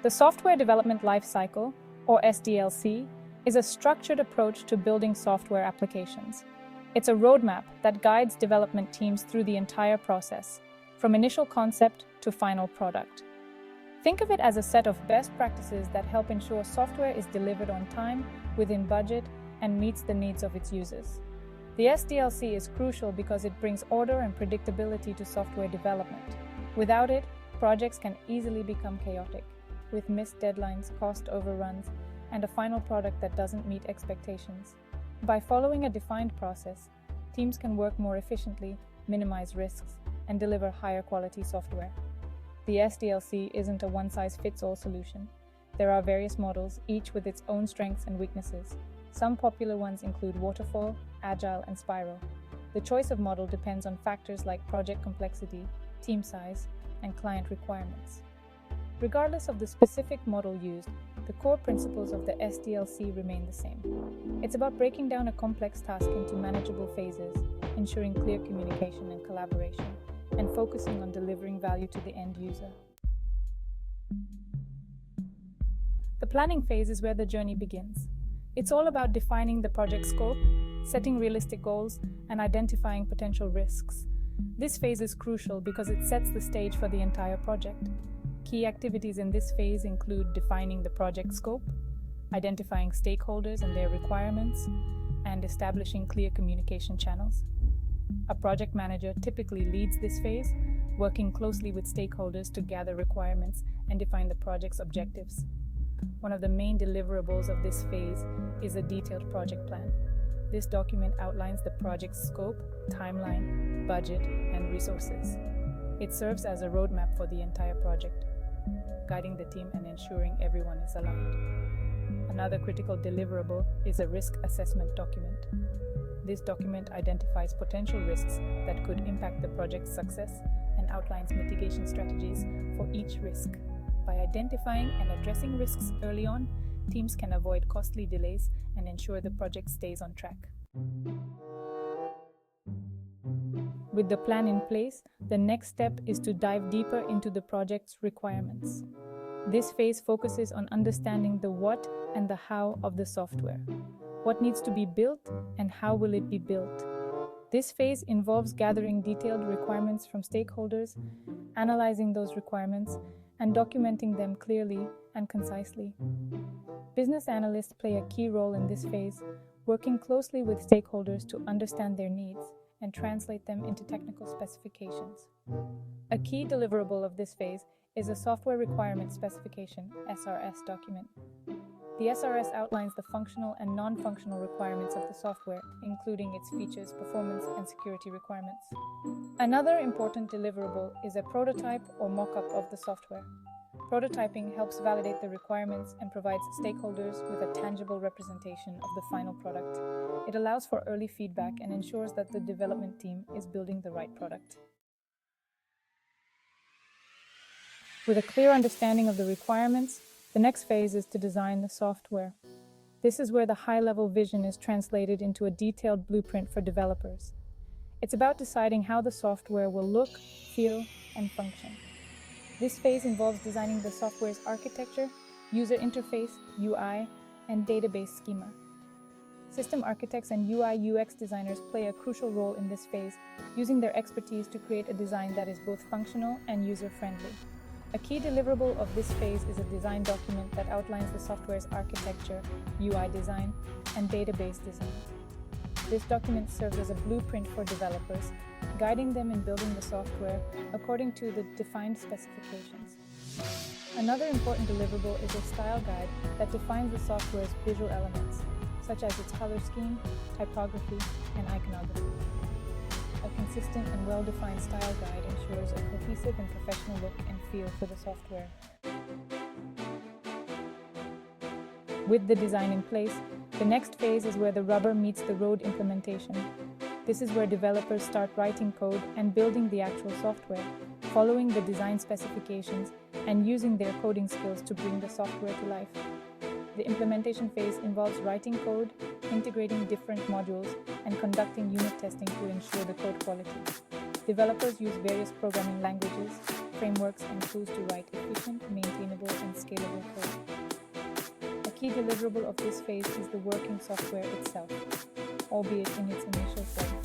The Software Development Lifecycle, or SDLC, is a structured approach to building software applications. It's a roadmap that guides development teams through the entire process, from initial concept to final product. Think of it as a set of best practices that help ensure software is delivered on time, within budget, and meets the needs of its users. The SDLC is crucial because it brings order and predictability to software development. Without it, projects can easily become chaotic, with missed deadlines, cost overruns, and a final product that doesn't meet expectations. By following a defined process, teams can work more efficiently, minimize risks, and deliver higher quality software. The SDLC isn't a one-size-fits-all solution. There are various models, each with its own strengths and weaknesses. Some popular ones include waterfall, agile, and spiral. The choice of model depends on factors like project complexity, team size, and client requirements. Regardless of the specific model used, the core principles of the SDLC remain the same. It's about breaking down a complex task into manageable phases, ensuring clear communication and collaboration, and focusing on delivering value to the end user. The planning phase is where the journey begins. It's all about defining the project scope, setting realistic goals, and identifying potential risks. This phase is crucial because it sets the stage for the entire project. Key activities in this phase include defining the project scope, identifying stakeholders and their requirements, and establishing clear communication channels. A project manager typically leads this phase, working closely with stakeholders to gather requirements and define the project's objectives. One of the main deliverables of this phase is a detailed project plan. This document outlines the project's scope, timeline, budget, and resources. It serves as a roadmap for the entire project, guiding the team and ensuring everyone is aligned. Another critical deliverable is a risk assessment document. This document identifies potential risks that could impact the project's success and outlines mitigation strategies for each risk. By identifying and addressing risks early on, teams can avoid costly delays and ensure the project stays on track. With the plan in place, the next step is to dive deeper into the project's requirements. This phase focuses on understanding the what and the how of the software. What needs to be built and how will it be built? This phase involves gathering detailed requirements from stakeholders, analyzing those requirements, and documenting them clearly and concisely. Business analysts play a key role in this phase, working closely with stakeholders to understand their needs and translate them into technical specifications. A key deliverable of this phase is a Software Requirement Specification (SRS) document. The SRS outlines the functional and non-functional requirements of the software, including its features, performance, and security requirements. Another important deliverable is a prototype or mock-up of the software. Prototyping helps validate the requirements and provides stakeholders with a tangible representation of the final product. It allows for early feedback and ensures that the development team is building the right product. With a clear understanding of the requirements, the next phase is to design the software. This is where the high-level vision is translated into a detailed blueprint for developers. It's about deciding how the software will look, feel, and function. This phase involves designing the software's architecture, user interface, UI, and database schema. System architects and UI/UX designers play a crucial role in this phase, using their expertise to create a design that is both functional and user-friendly. A key deliverable of this phase is a design document that outlines the software's architecture, UI design, and database design. This document serves as a blueprint for developers, guiding them in building the software according to the defined specifications. Another important deliverable is a style guide that defines the software's visual elements, such as its color scheme, typography, and iconography. A consistent and well-defined style guide ensures a cohesive and professional look and feel for the software. With the design in place, the next phase is where the rubber meets the road implementation. This is where developers start writing code and building the actual software, following the design specifications and using their coding skills to bring the software to life. The implementation phase involves writing code, integrating different modules, and conducting unit testing to ensure the code quality. Developers use various programming languages, frameworks and tools to write efficient, maintainable, and scalable code. A key deliverable of this phase is the working software itself, albeit in its initial form.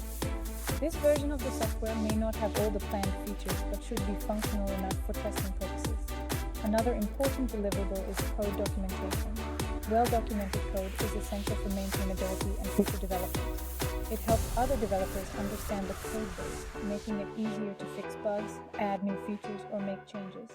This version of the software may not have all the planned features, but should be functional enough for testing purposes. Another important deliverable is code documentation. Well-documented code is essential for maintainability and future development. It helps other developers understand the code base, making it easier to fix bugs, add new features, or make changes.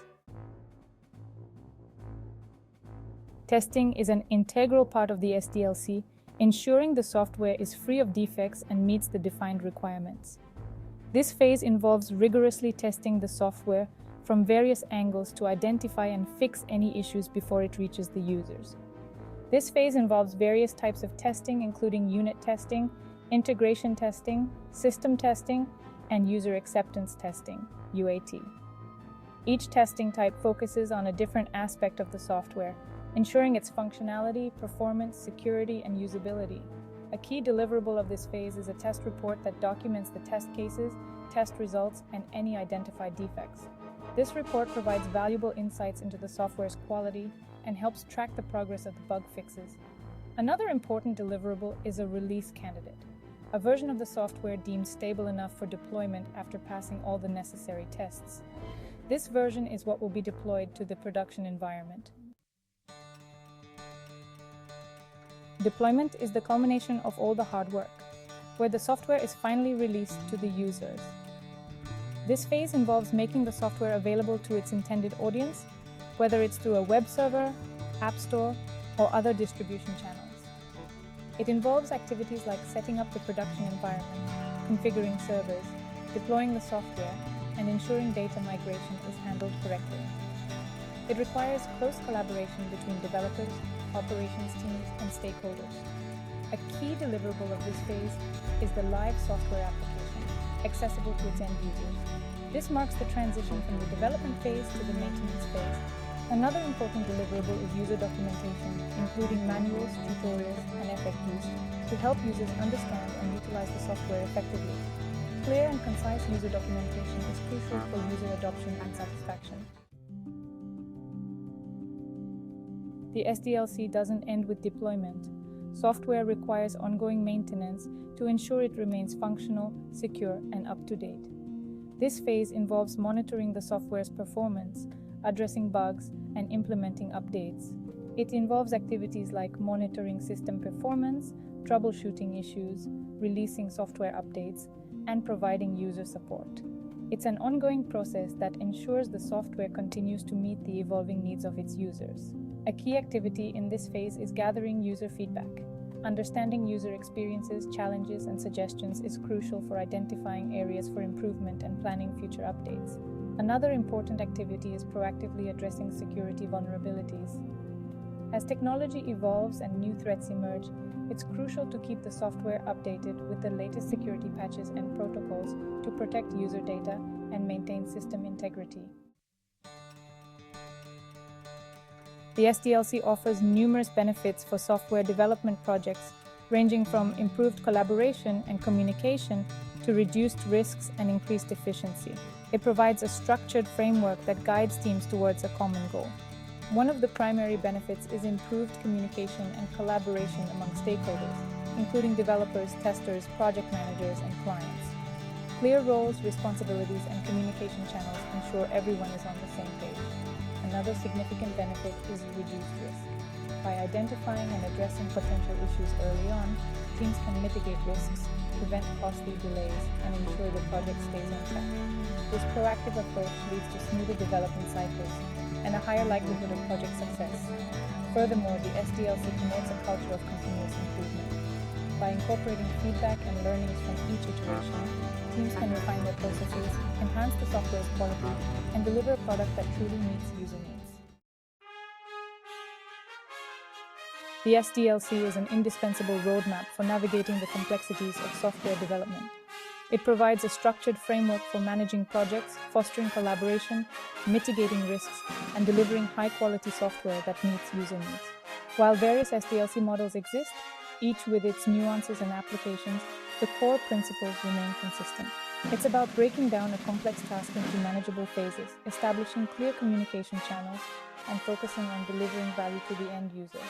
Testing is an integral part of the SDLC, ensuring the software is free of defects and meets the defined requirements. This phase involves rigorously testing the software from various angles to identify and fix any issues before it reaches the users. This phase involves various types of testing, including unit testing, integration testing, system testing, and user acceptance testing, UAT. Each testing type focuses on a different aspect of the software, ensuring its functionality, performance, security, and usability. A key deliverable of this phase is a test report that documents the test cases, test results, and any identified defects. This report provides valuable insights into the software's quality and helps track the progress of the bug fixes. Another important deliverable is a release candidate, a version of the software deemed stable enough for deployment after passing all the necessary tests. This version is what will be deployed to the production environment. Deployment is the culmination of all the hard work, where the software is finally released to the users. This phase involves making the software available to its intended audience, whether it's through a web server, app store, or other distribution channels. It involves activities like setting up the production environment, configuring servers, deploying the software, and ensuring data migration is handled correctly. It requires close collaboration between developers, operations teams, and stakeholders. A key deliverable of this phase is the live software application, accessible to its end users. This marks the transition from the development phase to the maintenance phase. Another important deliverable is user documentation, including manuals, tutorials, and FAQs, to help users understand and utilize the software effectively. Clear and concise user documentation is crucial for user adoption and satisfaction. The SDLC doesn't end with deployment. Software requires ongoing maintenance to ensure it remains functional, secure, and up-to-date. This phase involves monitoring the software's performance, addressing bugs, and implementing updates. It involves activities like monitoring system performance, troubleshooting issues, releasing software updates, and providing user support. It's an ongoing process that ensures the software continues to meet the evolving needs of its users. A key activity in this phase is gathering user feedback. Understanding user experiences, challenges, and suggestions is crucial for identifying areas for improvement and planning future updates. Another important activity is proactively addressing security vulnerabilities. As technology evolves and new threats emerge, it's crucial to keep the software updated with the latest security patches and protocols to protect user data and maintain system integrity. The SDLC offers numerous benefits for software development projects, ranging from improved collaboration and communication to reduced risks and increased efficiency. It provides a structured framework that guides teams towards a common goal. One of the primary benefits is improved communication and collaboration among stakeholders, including developers, testers, project managers, and clients. Clear roles, responsibilities, and communication channels ensure everyone is on the same page. Another significant benefit is reduced risk. By identifying and addressing potential issues early on, teams can mitigate risks, prevent costly delays, and ensure the project stays on track. This proactive approach leads to smoother development cycles and a higher likelihood of project success. Furthermore, the SDLC promotes a culture of continuous improvement. By incorporating feedback and learnings from each iteration, teams can refine their processes, enhance the software's quality, and deliver a product that truly meets user needs. The SDLC is an indispensable roadmap for navigating the complexities of software development. It provides a structured framework for managing projects, fostering collaboration, mitigating risks, and delivering high-quality software that meets user needs. While various SDLC models exist, each with its nuances and applications, the core principles remain consistent. It's about breaking down a complex task into manageable phases, establishing clear communication channels, and focusing on delivering value to the end user.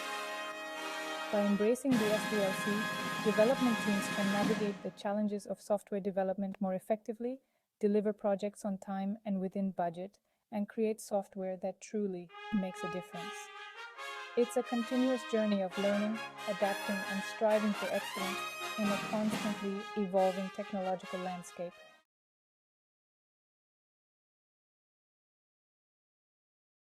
By embracing the SDLC, development teams can navigate the challenges of software development more effectively, deliver projects on time and within budget, and create software that truly makes a difference. It's a continuous journey of learning, adapting, and striving for excellence in a constantly evolving technological landscape.